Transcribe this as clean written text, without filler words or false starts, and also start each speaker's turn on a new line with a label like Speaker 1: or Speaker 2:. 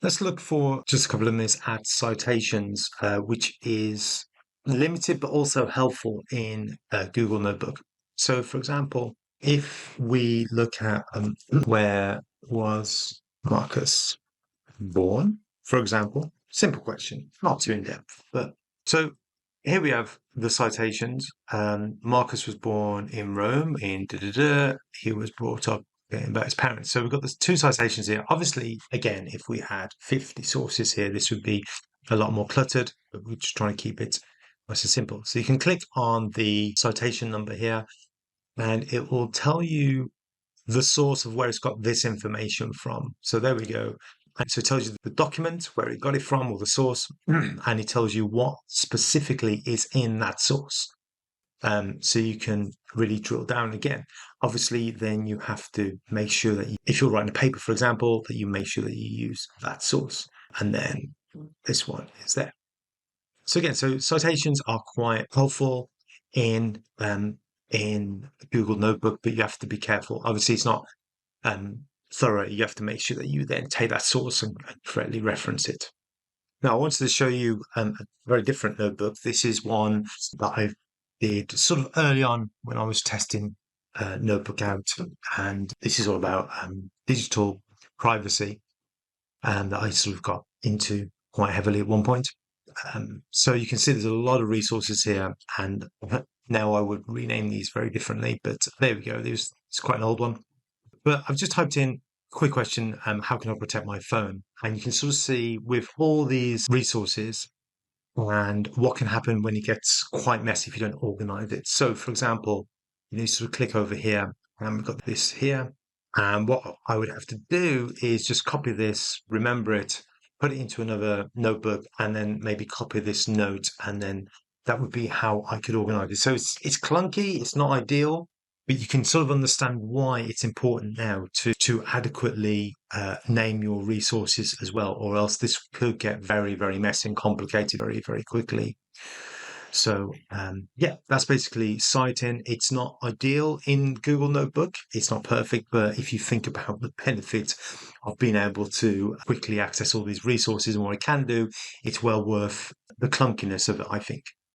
Speaker 1: Let's look for just a couple of minutes at citations, which is limited but also helpful in Google Notebook. So, for example, if we look at where was Marcus born, for example, simple question, not too in depth, but so here we have the citations. Marcus was born in Rome in He was brought up by his parents. So we've got the two citations here. Obviously, again, if we had 50 sources here, this would be a lot more cluttered, but we're just trying to keep it nice and simple. So you can click on the citation number here, and it will tell you the source of where it's got this information from. So there we go. And so it tells you the document, where it got it from, or the source, and it tells you what specifically is in that source. So you can really drill down again. Obviously, then you have to make sure that if you're writing a paper, for example, that you make sure that you use that source. And then this one is there. So again, so citations are quite helpful in Google Notebook, but you have to be careful. Obviously, it's not thorough. You have to make sure that you then take that source and correctly reference it. Now, I wanted to show you a very different notebook. This is one that I did sort of early on when I was testing Notebook out, and this is all about digital privacy, and that I sort of got into quite heavily at one point. So you can see there's a lot of resources here, and now I would rename these very differently, but there we go. It's quite an old one. But I've just typed in quick question, how can I protect my phone? And you can sort of see with all these resources and what can happen when it gets quite messy if you don't organize it. So for example, you sort of click over here and we've got this here. And what I would have to do is just copy this, remember it, put it into another notebook, and then maybe copy this note, and then that would be how I could organize it. So it's clunky, it's not ideal, but you can sort of understand why it's important now to adequately name your resources as well, or else this could get very, very messy and complicated very, very quickly. So yeah, that's basically citing. It's not ideal in Google Notebook. It's not perfect, but if you think about the benefit of being able to quickly access all these resources and what it can do, it's well worth the clunkiness of it, I think.